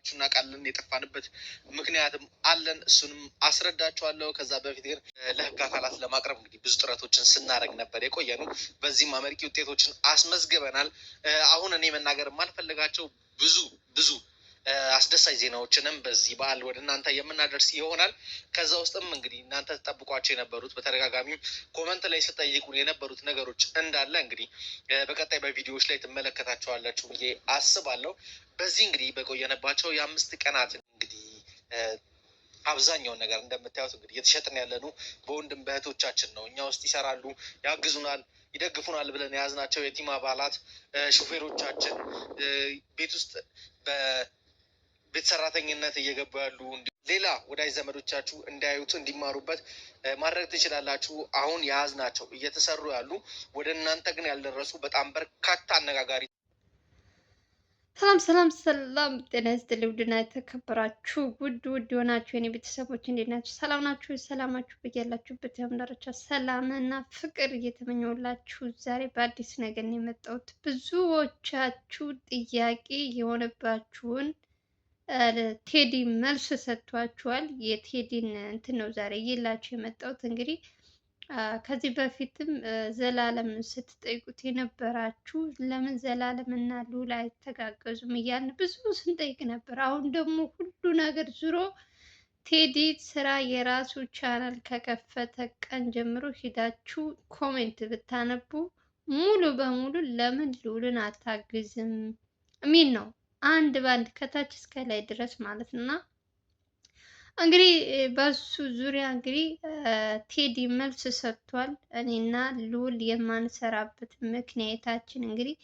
እናውቃለን። የጠፋንበት ምክንያትም አለን። እሱንም አስረዳችኋለሁ። ከዛ በፊት ግን ለህግ አካላት ለማቅረብ እንግዲህ ብዙ ጥረቶችን ስናደርግ ነበር የቆየ ነው። በዚህም አመርቂ ውጤቶችን አስመዝግበናል። አሁን እኔ መናገር የማልፈልጋቸው ብዙ አስደሳች ዜናዎችንም በዚህ በዓል ወደ እናንተ የምናደርስ ይሆናል። ከዛ ውስጥም እንግዲህ እናንተ ተጠብቋቸው የነበሩት በተደጋጋሚ ኮመንት ላይ ስጠይቁን የነበሩት ነገሮች እንዳለ እንግዲህ በቀጣይ በቪዲዮዎች ላይ ትመለከታቸዋላችሁ ብዬ አስባለሁ። በዚህ እንግዲህ በቆየነባቸው የ5 ቀናት እንግዲህ አብዛኛውን ነገር እንደምታዩት እንግዲህ እየተሸጥን ያለኑ በወንድም በእህቶቻችን ነው። እኛ ውስጥ ይሰራሉ፣ ያግዙናል፣ ይደግፉናል ብለን የያዝናቸው የቲም አባላት፣ ሹፌሮቻችን፣ ቤት ውስጥ ቤት ሰራተኝነት እየገቡ ያሉ ሌላ ወዳጅ ዘመዶቻችሁ እንዳያዩት እንዲማሩበት ማድረግ ትችላላችሁ። አሁን የያዝናቸው እየተሰሩ ያሉ ወደ እናንተ ግን ያልደረሱ በጣም በርካታ አነጋጋሪ ሰላም ጤና ይስጥልኝ። ውድና የተከበራችሁ ውድ የሆናችሁ የኔ ቤተሰቦች እንዴት ናችሁ? ሰላም ናችሁ? ሰላማችሁ በያላችሁበት ዳርቻ ሰላም እና ፍቅር እየተመኘሁላችሁ ዛሬ በአዲስ ነገር ነው የመጣሁት። ብዙዎቻችሁ ጥያቄ የሆነባችሁን ቴዲ መልስ ሰጥቷችኋል። የቴዲን እንትን ነው ዛሬ እየላችሁ የመጣሁት። እንግዲህ ከዚህ በፊትም ዘላለም ስትጠይቁት የነበራችሁ ለምን ዘላለም እና ሉላ አይተጋገዙም እያልን ብዙ ስንጠይቅ ነበር። አሁን ደግሞ ሁሉ ነገር ዙሮ ቴዲ ስራ የራሱ ቻናል ከከፈተ ቀን ጀምሮ ሂዳችሁ ኮሜንት ብታነቡ ሙሉ በሙሉ ለምን ሉልን አታግዝም የሚል ነው። አንድ ባንድ ከታች እስከ ላይ ድረስ ማለት ነው። እንግዲህ በሱ ዙሪያ እንግዲህ ቴዲ መልስ ሰጥቷል። እኔና ሉል የማንሰራበት ምክንያታችን እንግዲህ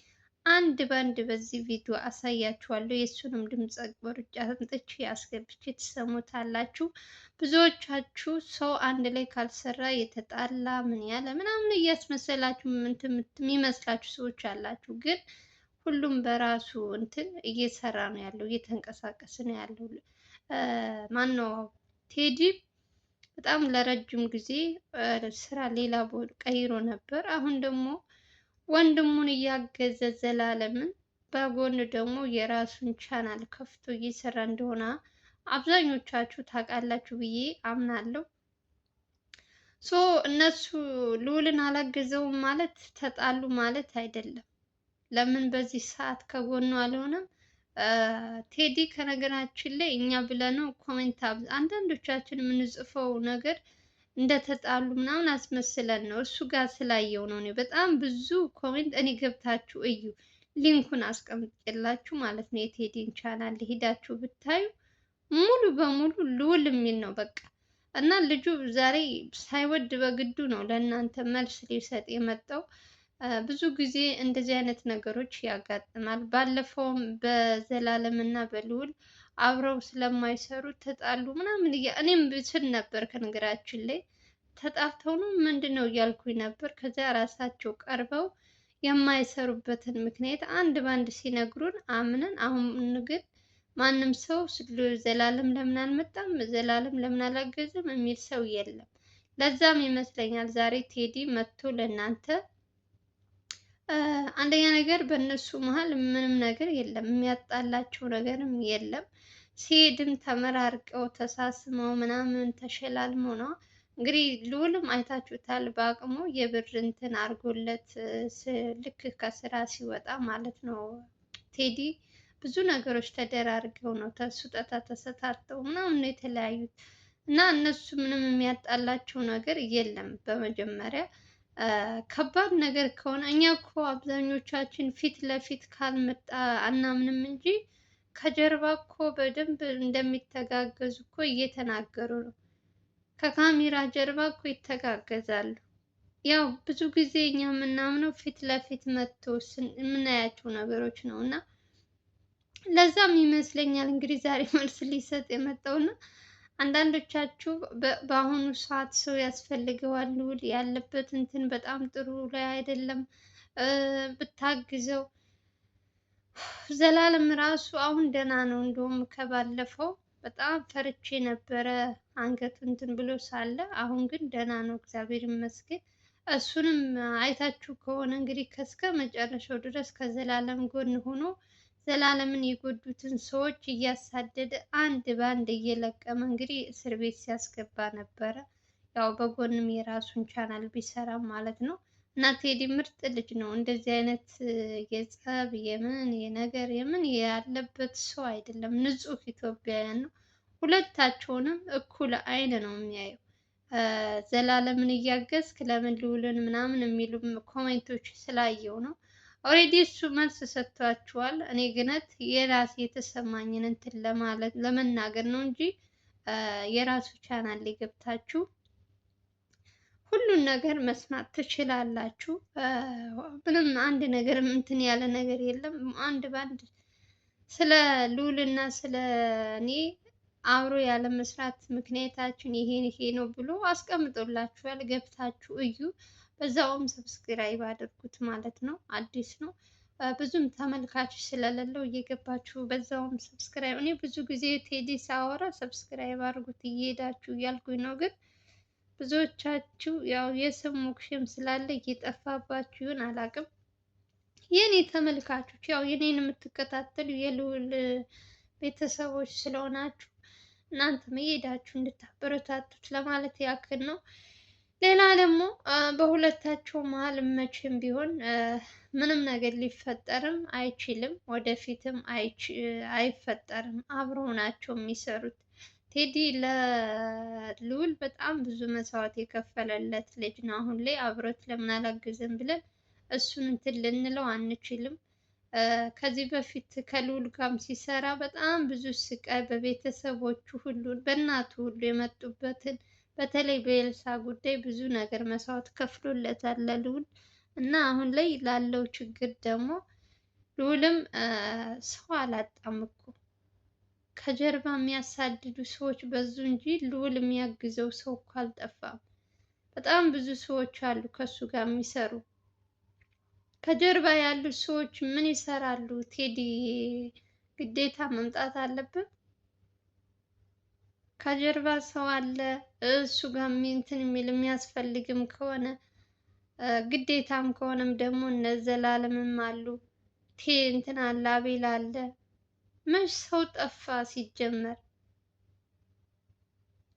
አንድ ባንድ በዚህ ቪዲዮ አሳያችኋለሁ። የእሱንም ድምፅ ቆርጬ አምጥቼ አስገብቼ ትሰሙታላችሁ። ብዙዎቻችሁ ሰው አንድ ላይ ካልሰራ የተጣላ ምን ያለ ምናምን እያስመሰላችሁ የሚመስላችሁ ሰዎች አላችሁ። ግን ሁሉም በራሱ እንትን እየሰራ ነው ያለው፣ እየተንቀሳቀስ ነው ያለው። ማነው ቴዲ በጣም ለረጅም ጊዜ ስራ ሌላ ቦታ ቀይሮ ነበር። አሁን ደግሞ ወንድሙን እያገዘ ዘላለምን በጎን ደግሞ የራሱን ቻናል ከፍቶ እየሰራ እንደሆነ አብዛኞቻችሁ ታውቃላችሁ ብዬ አምናለሁ። እነሱ ልዑልን አላገዘውም ማለት ተጣሉ ማለት አይደለም። ለምን በዚህ ሰዓት ከጎኑ አልሆነም? ቴዲ ከነገራችን ላይ እኛ ብለነው ኮሜንት አንዳንዶቻችን የምንጽፈው ነገር እንደተጣሉ ምናምን አስመስለን ነው። እሱ ጋር ስላየው ነው። እኔ በጣም ብዙ ኮሜንት እኔ ገብታችሁ እዩ፣ ሊንኩን አስቀምጥላችሁ ማለት ነው። የቴዲን ቻናል ሄዳችሁ ብታዩ ሙሉ በሙሉ ልዑል የሚል ነው በቃ። እና ልጁ ዛሬ ሳይወድ በግዱ ነው ለእናንተ መልስ ሊሰጥ የመጣው። ብዙ ጊዜ እንደዚህ አይነት ነገሮች ያጋጥማል። ባለፈውም በዘላለም እና በልዑል አብረው ስለማይሰሩ ተጣሉ ምናምን እኔም ስል ነበር። ከነገራችን ላይ ተጣልተው ነው ምንድን ነው እያልኩኝ ነበር። ከዚያ ራሳቸው ቀርበው የማይሰሩበትን ምክንያት አንድ ባንድ ሲነግሩን አምነን፣ አሁን ግን ማንም ሰው ዘላለም ለምን አልመጣም፣ ዘላለም ለምን አላገዝም የሚል ሰው የለም። ለዛም ይመስለኛል ዛሬ ቴዲ መጥቶ ለእናንተ አንደኛ ነገር በእነሱ መሀል ምንም ነገር የለም፣ የሚያጣላቸው ነገርም የለም። ሲሄድም ተመራርቀው ተሳስመው ምናምን ተሸላልመው ነው። እንግዲህ ልዑልም አይታችሁታል፣ በአቅሙ የብር እንትን አድርጎለት ልክ ከስራ ሲወጣ ማለት ነው። ቴዲ ብዙ ነገሮች ተደራርገው ነው ስጦታ ተሰጣተው ምናምን ነው የተለያዩት እና እነሱ ምንም የሚያጣላቸው ነገር የለም። በመጀመሪያ ከባድ ነገር ከሆነ እኛ እኮ አብዛኞቻችን ፊት ለፊት ካልመጣ አናምንም እንጂ ከጀርባ እኮ በደንብ እንደሚተጋገዙ እኮ እየተናገሩ ነው። ከካሜራ ጀርባ እኮ ይተጋገዛሉ። ያው ብዙ ጊዜ እኛ የምናምነው ፊት ለፊት መጥቶ የምናያቸው ነገሮች ነው እና ለዛም ይመስለኛል እንግዲህ ዛሬ መልስ ሊሰጥ የመጣውና አንዳንዶቻችሁ በአሁኑ ሰዓት ሰው ያስፈልገዋል፣ ልዑል ያለበት እንትን በጣም ጥሩ ላይ አይደለም፣ ብታግዘው። ዘላለም ራሱ አሁን ደህና ነው። እንደውም ከባለፈው በጣም ፈርቼ ነበረ አንገቱ እንትን ብሎ ሳለ፣ አሁን ግን ደህና ነው እግዚአብሔር ይመስገን። እሱንም አይታችሁ ከሆነ እንግዲህ ከእስከ መጨረሻው ድረስ ከዘላለም ጎን ሆኖ ዘላለምን የጎዱትን ሰዎች እያሳደደ አንድ በአንድ እየለቀመ እንግዲህ እስር ቤት ሲያስገባ ነበረ። ያው በጎንም የራሱን ቻናል ቢሰራም ማለት ነው። እና ቴዲ ምርጥ ልጅ ነው። እንደዚህ አይነት የጸብ የምን የነገር የምን ያለበት ሰው አይደለም። ንጹህ ኢትዮጵያውያን ነው። ሁለታቸውንም እኩል አይን ነው የሚያየው። ዘላለምን እያገዝክ ለምን ልዑልን ምናምን የሚሉ ኮሜንቶች ስላየው ነው። ኦልሬዲ እሱ መልስ ሰጥቷቸዋል። እኔ ግነት የራሴ የተሰማኝን እንትን ለማለት ለመናገር ነው እንጂ የራሱ ቻናል ላይ ገብታችሁ ሁሉን ነገር መስማት ትችላላችሁ። ምንም አንድ ነገር እንትን ያለ ነገር የለም። አንድ ባንድ ስለ ልዑልና ስለ እኔ አብሮ ያለ መስራት ምክንያታችን ይሄ ነው ብሎ አስቀምጦላችኋል። ገብታችሁ እዩ። በዛውም ሰብስክራይብ አድርጉት ማለት ነው። አዲስ ነው ብዙም ተመልካች ስለሌለው እየገባችሁ በዛውም ሰብስክራይብ። እኔ ብዙ ጊዜ ቴዲ ሳወራ ሰብስክራይብ አድርጉት እየሄዳችሁ እያልኩኝ ነው፣ ግን ብዙዎቻችሁ ያው የስም ሞክሽም ስላለ እየጠፋባችሁ ይሆን አላውቅም። የኔ ተመልካቾች ያው የኔን የምትከታተሉ የልዑል ቤተሰቦች ስለሆናችሁ እናንተም እየሄዳችሁ እንድታበረታቱት ለማለት ያክል ነው። ሌላ ደግሞ በሁለታቸው መሀል መቼም ቢሆን ምንም ነገር ሊፈጠርም አይችልም፣ ወደፊትም አይፈጠርም። አብረው ናቸው የሚሰሩት። ቴዲ ለልዑል በጣም ብዙ መስዋዕት የከፈለለት ልጅ ነው። አሁን ላይ አብሮት ለምን አላገዘም ብለን እሱን እንትን ልንለው አንችልም። ከዚህ በፊት ከልዑል ጋርም ሲሰራ በጣም ብዙ ስቃይ በቤተሰቦቹ ሁሉ በእናቱ ሁሉ የመጡበትን በተለይ በኤልሳ ጉዳይ ብዙ ነገር መስዋዕት ከፍሎለታል ለልዑል እና አሁን ላይ ላለው ችግር ደግሞ ልዑልም ሰው አላጣም እኮ ከጀርባ የሚያሳድዱ ሰዎች በዙ እንጂ ልዑል የሚያግዘው ሰው እኮ አልጠፋም። በጣም ብዙ ሰዎች አሉ ከሱ ጋር የሚሰሩ። ከጀርባ ያሉ ሰዎች ምን ይሰራሉ? ቴዲ ግዴታ መምጣት አለበት። ከጀርባ ሰው አለ እሱ ጋር እንትን የሚል የሚያስፈልግም ከሆነ ግዴታም ከሆነም ደግሞ እነ ዘላለምም አሉ። እንትን አለ አቤል አለ። መች ሰው ጠፋ ሲጀመር?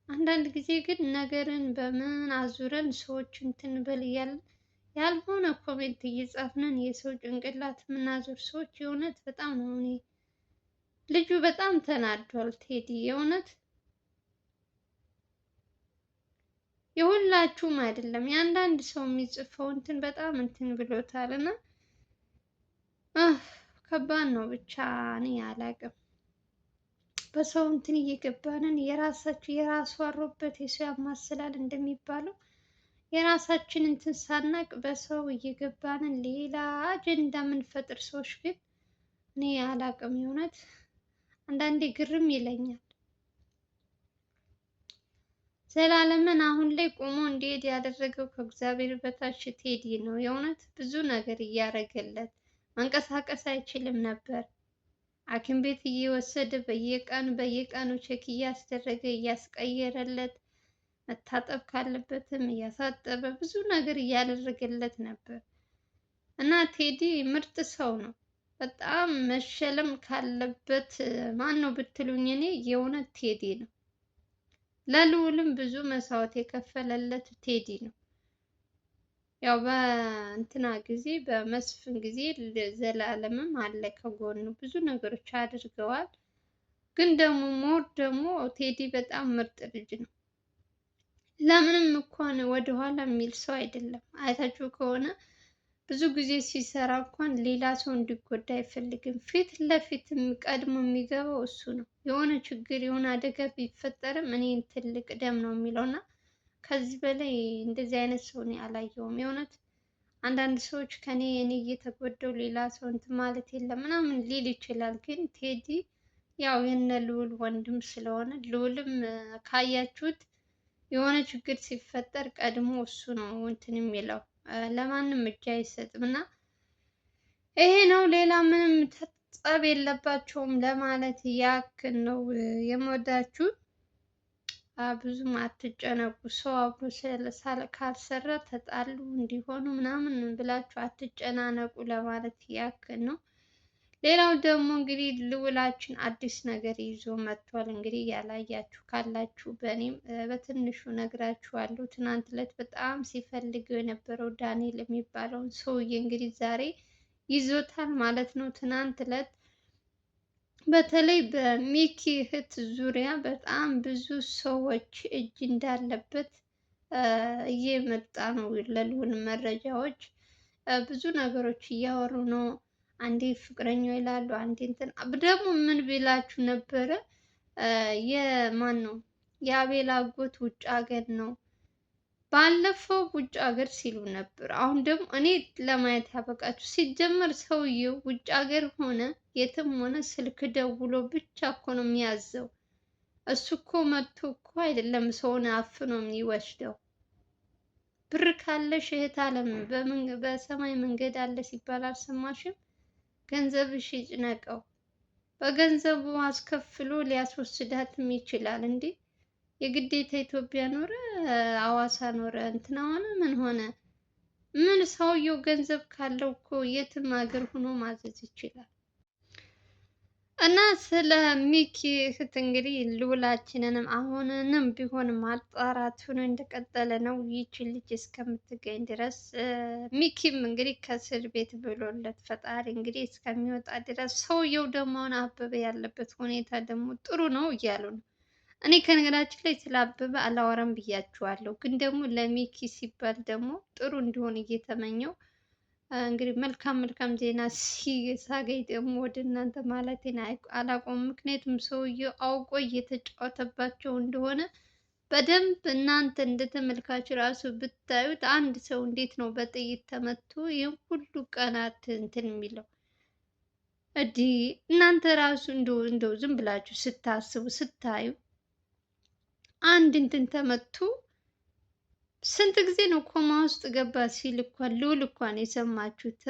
አንዳንድ ጊዜ ግን ነገርን በምን አዙረን ሰዎች እንትን በል እያልን ያልሆነ ኮሜንት እየጻፍንን የሰው ጭንቅላት የምናዞር ሰዎች የእውነት በጣም ነው። እኔ ልጁ በጣም ተናዷል ቴዲ የእውነት የሁላችሁም አይደለም የአንዳንድ ሰው የሚጽፈው እንትን በጣም እንትን ብሎታል እና ከባድ ነው። ብቻ እኔ አላቅም። በሰው እንትን እየገባንን የራሱ አሮበት የሰው ያማስላል እንደሚባለው የራሳችን እንትን ሳናቅ በሰው እየገባንን ሌላ አጀንዳ የምንፈጥር ሰዎች ግን እኔ አላቅም። የእውነት አንዳንዴ ግርም ይለኛል። ዘላለምን አሁን ላይ ቆሞ እንዲሄድ ያደረገው ከእግዚአብሔር በታች ቴዲ ነው። የእውነት ብዙ ነገር እያደረገለት መንቀሳቀስ አይችልም ነበር። ሐኪም ቤት እየወሰደ በየቀኑ ቼክ እያስደረገ እያስቀየረለት መታጠብ ካለበትም እያሳጠበ ብዙ ነገር እያደረገለት ነበር እና ቴዲ ምርጥ ሰው ነው። በጣም መሸለም ካለበት ማን ነው ብትሉኝ እኔ የእውነት ቴዲ ነው። ለልዑልም ብዙ መስዋዕት የከፈለለት ቴዲ ነው። ያው በእንትና ጊዜ በመስፍን ጊዜ ዘላለምም አለ ከጎኑ ብዙ ነገሮች አድርገዋል። ግን ደግሞ ሞር ደግሞ ቴዲ በጣም ምርጥ ልጅ ነው። ለምንም እንኳን ወደኋላ የሚል ሰው አይደለም። አይታችሁ ከሆነ ብዙ ጊዜ ሲሰራ እንኳን ሌላ ሰው እንዲጎዳ አይፈልግም። ፊት ለፊት ቀድሞ የሚገባው እሱ ነው። የሆነ ችግር የሆነ አደጋ ቢፈጠርም እኔን ትልቅ ደም ነው የሚለው እና ከዚህ በላይ እንደዚህ አይነት ሰው እኔ አላየውም። የእውነት አንዳንድ ሰዎች እኔ እየተጎዳው ሌላ ሰው እንትን ማለት የለም ምናምን ሊል ይችላል። ግን ቴዲ ያው የነ ልዑል ወንድም ስለሆነ ልዑልም ካያችሁት የሆነ ችግር ሲፈጠር ቀድሞ እሱ ነው እንትን የሚለው ለማንም እጅ አይሰጥም እና ይሄ ነው። ሌላ ምንም ጸብ የለባቸውም ለማለት ያክል ነው የምወዳችሁ። ብዙም አትጨነቁ። ሰው አብሮ ካልሰራ ተጣሉ እንዲሆኑ ምናምን ብላችሁ አትጨናነቁ ለማለት ያክል ነው። ሌላው ደግሞ እንግዲህ ልዑላችን አዲስ ነገር ይዞ መጥቷል። እንግዲህ ያላያችሁ ካላችሁ በእኔም በትንሹ ነግራችኋለሁ። ትናንት ዕለት በጣም ሲፈልገው የነበረው ዳንኤል የሚባለውን ሰውዬ እንግዲህ ዛሬ ይዞታል ማለት ነው። ትናንት ዕለት በተለይ በሚኪ እህት ዙሪያ በጣም ብዙ ሰዎች እጅ እንዳለበት እየመጣ ነው ለልዑል መረጃዎች ብዙ ነገሮች እያወሩ ነው። አንዴ ፍቅረኛው ይላሉ፣ አንዴ እንትን ደግሞ ምን ቢላችሁ ነበረ? የማን ነው የአቤል አጎት ውጭ ሀገር ነው። ባለፈው ውጭ ሀገር ሲሉ ነበር። አሁን ደግሞ እኔ ለማየት ያበቃችሁ። ሲጀመር ሰውየው ውጭ ሀገር ሆነ የትም ሆነ ስልክ ደውሎ ብቻ እኮ ነው የሚያዘው። እሱ እኮ መጥቶ እኮ አይደለም ሰውን አፍኖ የሚወስደው። ብር ካለሽ እህት አለም በሰማይ መንገድ አለ ሲባል አልሰማሽም? ገንዘብሽ ይጭነቀው። በገንዘቡ አስከፍሎ ሊያስወስዳትም ይችላል እንዴ! የግዴታ ኢትዮጵያ ኖረ አዋሳ ኖረ እንትና ሆነ ምን ሆነ ምን ሰውየው ገንዘብ ካለው እኮ የትም ሀገር ሆኖ ማዘዝ ይችላል። እና ስለ ሚኪ እህት እንግዲህ ልዑላችንንም አሁንንም ቢሆን ማጣራቱን እንደቀጠለ ነው። ይቺ ልጅ እስከምትገኝ ድረስ ሚኪም እንግዲህ ከእስር ቤት ብሎለት ፈጣሪ እንግዲህ እስከሚወጣ ድረስ ሰውየው ደግሞ አሁን አበበ ያለበት ሁኔታ ደግሞ ጥሩ ነው እያሉ ነው። እኔ ከነገራችን ላይ ስለ አበበ አላወራም ብያችኋለሁ፣ ግን ደግሞ ለሚኪ ሲባል ደግሞ ጥሩ እንዲሆን እየተመኘው እንግዲህ መልካም ዜና ሳገኝ ደግሞ ወደ እናንተ ማለቴን አላቆም። ምክንያቱም ሰውየው አውቆ እየተጫወተባቸው እንደሆነ በደንብ እናንተ እንደ ተመልካች ራሱ ብታዩት፣ አንድ ሰው እንዴት ነው በጥይት ተመቶ ይህን ሁሉ ቀናት እንትን የሚለው? እዲህ እናንተ ራሱ እንደው ዝም ብላችሁ ስታስቡ ስታዩ አንድ እንትን ተመቶ ስንት ጊዜ ነው ኮማ ውስጥ ገባ ሲል እንኳን ልዑል እንኳን የሰማችሁት?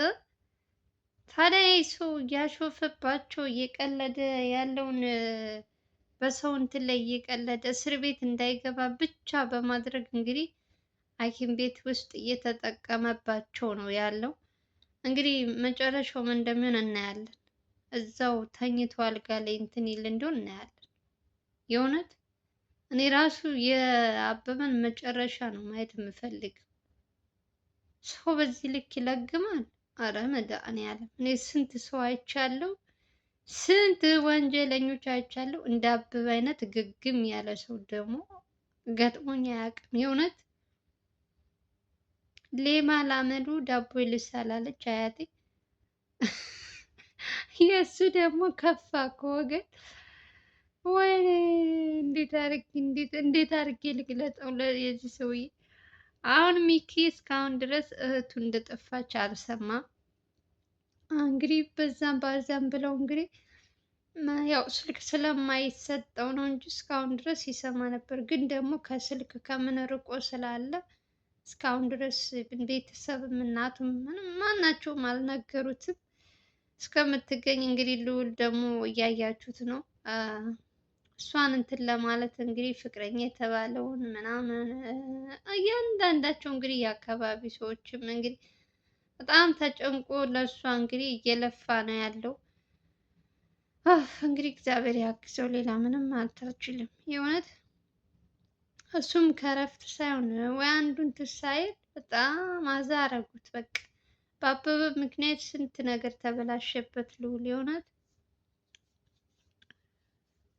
ታዲያ ይህ ሰው እያሾፈባቸው እየቀለደ ያለውን በሰው እንትን ላይ እየቀለደ እስር ቤት እንዳይገባ ብቻ በማድረግ እንግዲህ ሐኪም ቤት ውስጥ እየተጠቀመባቸው ነው ያለው። እንግዲህ መጨረሻው ምን እንደሚሆን እናያለን። እዛው ተኝቶ አልጋ ላይ እንትን ይል እንደሆን እናያለን። የእውነት እኔ ራሱ የአበበን መጨረሻ ነው ማየት የምፈልገው። ሰው በዚህ ልክ ይለግማል? አረ መድኃኒዓለም! እኔ ስንት ሰው አይቻለሁ፣ ስንት ወንጀለኞች አይቻለሁ። እንደ አበበ አይነት ግግም ያለ ሰው ደግሞ ገጥሞኝ አያውቅም። የእውነት ሌማ ላመሉ ዳቦ ይልሳል አለች አያቴ። የእሱ ደግሞ ከፋ ከወገን። ወይኔ እንዴት አድርጌ ልግለጸው የዚህ ሰውዬ። አሁን ሚኪ እስካሁን ድረስ እህቱ እንደጠፋች አልሰማም። እንግዲህ በዛም ባዛም ብለው እንግዲህ ያው ስልክ ስለማይሰጠው ነው እንጂ እስካሁን ድረስ ይሰማ ነበር። ግን ደግሞ ከስልክ ከምን ርቆ ስላለ እስካሁን ድረስ ቤተሰብም እናቱም ምንም ማናቸውም አልነገሩትም። እስከምትገኝ እንግዲህ ልዑል ደግሞ እያያችሁት ነው። እሷን እንትን ለማለት እንግዲህ ፍቅረኛ የተባለውን ምናምን እያንዳንዳቸው እንግዲህ የአካባቢ ሰዎችም እንግዲህ በጣም ተጨንቆ ለእሷ እንግዲህ እየለፋ ነው ያለው። እንግዲህ እግዚአብሔር ያግዘው፣ ሌላ ምንም አልችልም። የእውነት እሱም ከረፍት ሳይሆን ወይ አንዱን ትሳይል በጣም አዛ አረጉት። በቃ በአበበ ምክንያት ስንት ነገር ተበላሸበት ልዑል የእውነት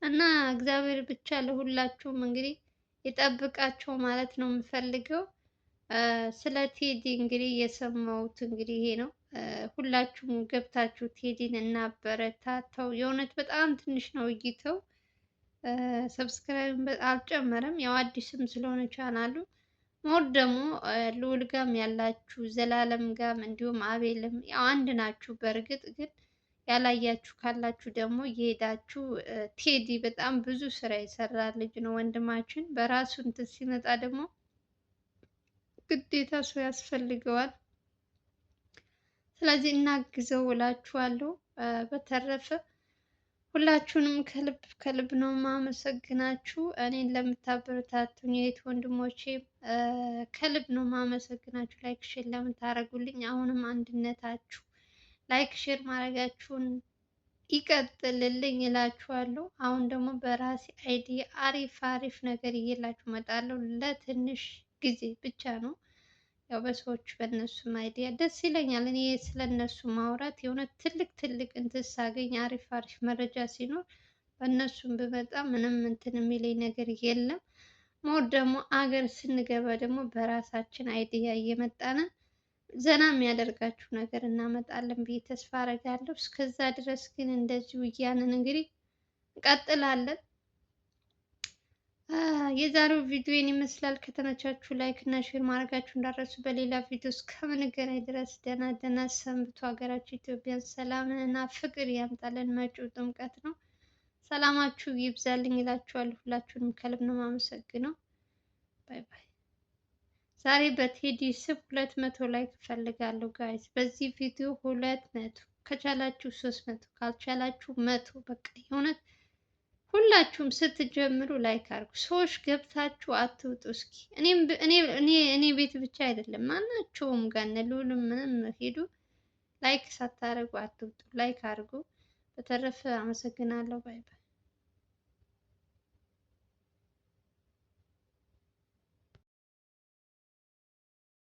እና እግዚአብሔር ብቻ ለሁላችሁም እንግዲህ ይጠብቃቸው ማለት ነው የምፈልገው። ስለ ቴዲ እንግዲህ የሰማሁት እንግዲህ ይሄ ነው። ሁላችሁም ገብታችሁ ቴዲን እናበረታታው። የእውነት በጣም ትንሽ ነው እይተው፣ ሰብስክራይብ አልጨመረም። ያው አዲስም ስለሆነ ቻናሉ ሞር ደግሞ ልዑል ጋም ያላችሁ ዘላለም ጋም እንዲሁም አቤልም ያው አንድ ናችሁ። በእርግጥ ግን ያላያችሁ ካላችሁ ደግሞ እየሄዳችሁ ቴዲ በጣም ብዙ ስራ የሰራ ልጅ ነው ወንድማችን። በራሱ እንትን ሲመጣ ደግሞ ግዴታ ሰው ያስፈልገዋል። ስለዚህ እናግዘው እላችኋለሁ። በተረፈ ሁላችሁንም ከልብ ነው ማመሰግናችሁ። እኔን ለምታበረታቱኝ የእህት ወንድሞቼ ከልብ ነው ማመሰግናችሁ። ላይክ ሼር ለምታደርጉልኝ አሁንም አንድነታችሁ ላይክ ሼር ማድረጋችሁን ይቀጥልልኝ እላችኋለሁ። አሁን ደግሞ በራሴ አይዲያ አሪፍ አሪፍ ነገር እየላችሁ እመጣለሁ። ለትንሽ ጊዜ ብቻ ነው። ያው በሰዎች በእነሱም አይዲያ ደስ ይለኛል። እኔ ስለነሱ ማውራት የሆነ ትልቅ ትልቅ እንትን ሳገኝ አሪፍ አሪፍ መረጃ ሲኖር በእነሱም ብመጣ ምንም እንትን የሚለኝ ነገር የለም። ሞር ደግሞ አገር ስንገባ ደግሞ በራሳችን አይዲያ እየመጣን ዘና የሚያደርጋችሁ ነገር እናመጣለን ብዬ ተስፋ አደርጋለሁ። እስከዛ ድረስ ግን እንደዚሁ እያንን እንግዲህ እንቀጥላለን። የዛሬው ቪዲዮን ይመስላል። ከተመቻችሁ ላይክ እና ሼር ማድረጋችሁ እንዳትረሱ። በሌላ ቪዲዮ እስከምንገናኝ ድረስ ደህና ደህና ሰንብቱ። ሀገራችን ኢትዮጵያን ሰላምና ፍቅር ያምጣልን። መጪው ጥምቀት ነው። ሰላማችሁ ይብዛልኝ እላችኋለሁ። ሁላችሁንም ከልብ ነው የማመሰግነው። ባይ ባይ። ዛሬ በቴዲ ስም 200 ላይክ እፈልጋለሁ ጋይስ። በዚህ ቪዲዮ 200 ከቻላችሁ 300 ካልቻላችሁ 100 በቃ የእውነት ሁላችሁም ስትጀምሩ ላይክ አድርጉ። ሰዎች ገብታችሁ አትውጡ እስኪ። እኔ ቤት ብቻ አይደለም ማናቸውም ጋር እነ ልዑልም ምንም ሄዱ። ላይክ ሳታደርጉ አትውጡ። ላይክ አድርጉ። በተረፈ አመሰግናለሁ። ባይ ባይ።